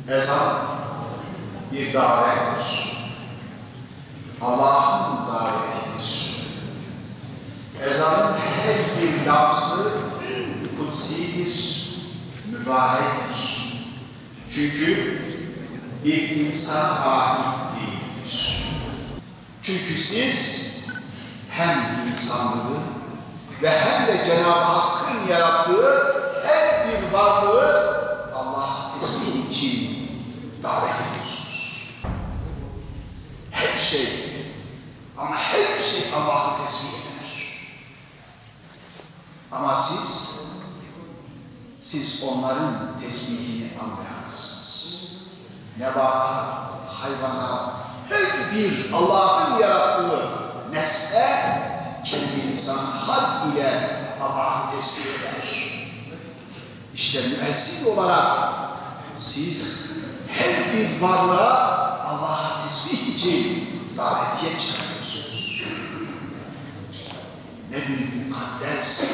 Ezan bir davettir. Allah'ın davetidir. Ezanın her bir lafzı kutsidir, mübarektir. Çünkü bir insan ait değildir. Çünkü siz hem insanlığı ve hem de Cenab-ı Hakk'ın yarattığı her bir varlığı Allah'a tesbih için davet ediyorsunuz. Her şey, ama her şey Allah'ı tesbih eder. Ama siz onların tesbihini anlayamazsınız. Nebata, hayvana, her bir Allah'ın yarattığı nesne kendi insan had ile Allah'ı tesbih eder. İşte müezzin olarak siz her bir varlığa Allah'a tesbih için davetiye çıkarıyorsunuz. Ne bir mukaddes.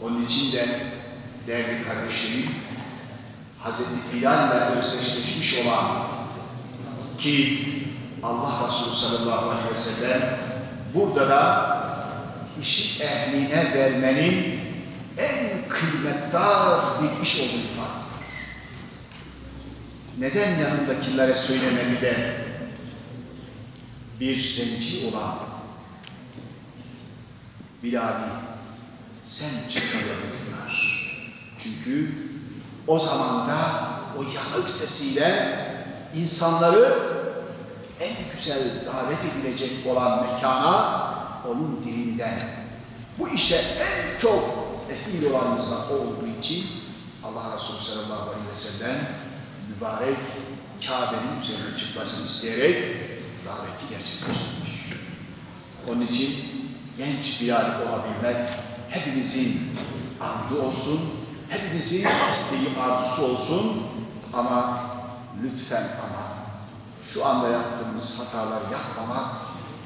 Onun için de değerli kardeşlerim, Hz. Bilal'le özdeşleşmiş olan ki Allah Resulü sallallahu aleyhi ve sellem burada da işi ehline vermenin en kıymetdar bir iş olduğunu ifade ediyor. Neden yanındakilere söylemedi de bir zenci olan Bilal'i sen çıkarabilirler? Çünkü o zaman da o yanık sesiyle insanları en güzel davet edilecek olan mekana onun dilinden bu işe en çok ehil olan insan olduğu için Allah Resulü sallallahu aleyhi ve sellem mübarek Kabe'nin üzerine çıkmasını isteyerek daveti gerçekleştirmiş. Onun için genç Bilal olabilmek hepimizin arzu olsun, hepimizin isteği arzusu olsun ama lütfen ama şu anda yaptığımız hataları yapmamak,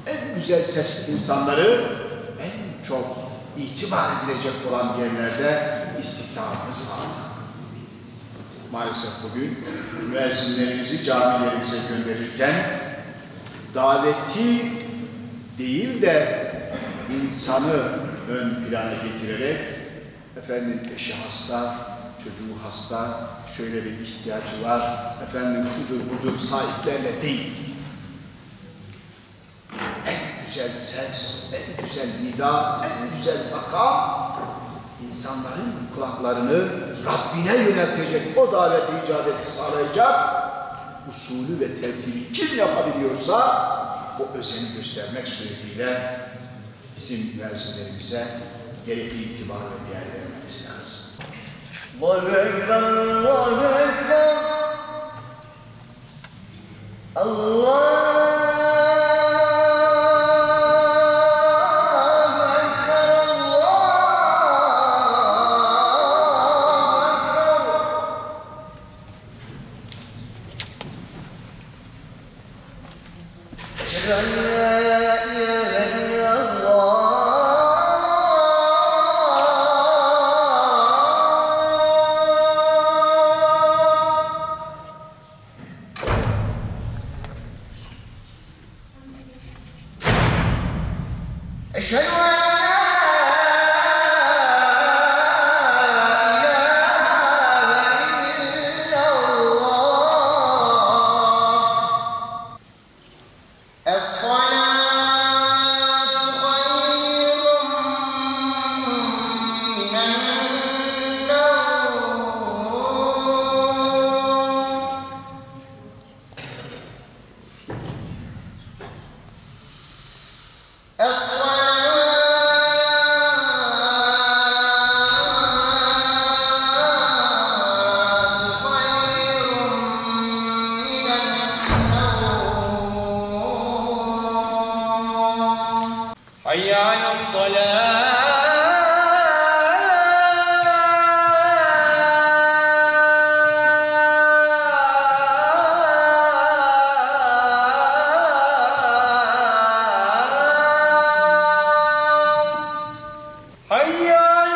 en güzel sesli insanları en çok itibar edilecek olan yerlerde istihdamını sağlamak. Maalesef bugün müezzinlerimizi camilerimize gönderirken daveti değil de insanı ön plana getirerek efendim eşi hasta, çocuğu hasta, şöyle bir ihtiyacı var, efendim şudur budur sahiplerle değil. En güzel ses, en güzel nida, en güzel makam insanların kulaklarını Rabbine yöneltecek, o daveti icabeti sağlayacak usulü ve tertibi kim yapabiliyorsa o özeni göstermek suretiyle bizim müezzinlerimize gerekli itibar ve değer vermemiz lazım. Allahu Ekber, Allahu Ekber, Allah. Eşhedü en حي على الصلاة حي على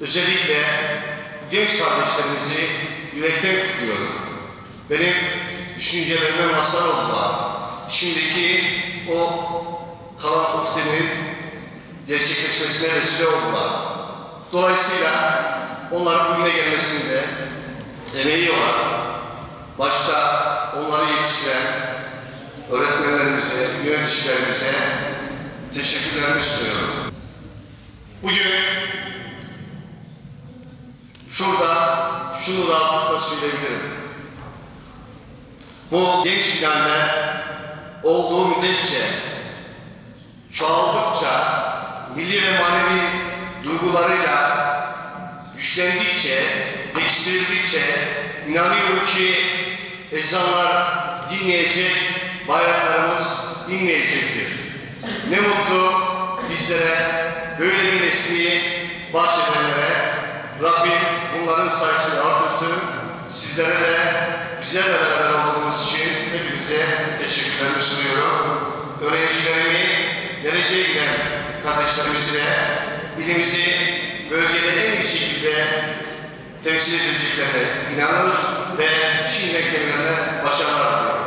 Özellikle genç kardeşlerimizi yürekten kutluyorum. Benim düşüncelerime mazhar oldular. Şimdiki o kalan ufkinin gerçekleşmesine vesile oldular. Dolayısıyla onların bugüne gelmesinde emeği olan, başta onları yetiştiren öğretmenlerimize, yöneticilerimize teşekkürlerimi sunuyorum. Bugün şunu rahatlıkla söyleyebilirim. Bu genç finaller olduğu müddetçe, çoğaldıkça, milli ve manevi duygularıyla güçlendikçe, pekiştirildikçe inanıyorum ki ezanlar dinmeyecek, bayraklarımız inmeyecektir. Ne mutlu bizlere böyle bir nesli bahşedenlere. Rabbim bunların sayısını artırsın. Sizlere de bizlerle beraber olduğumuz için hepinize teşekkürlerimi sunuyorum. Öğrencilerimi, dereceye giden kardeşlerimize ilimizi bölgede en iyi şekilde temsil edeceklerine inanır ve şimdiden kendilerine başarılar diliyorum.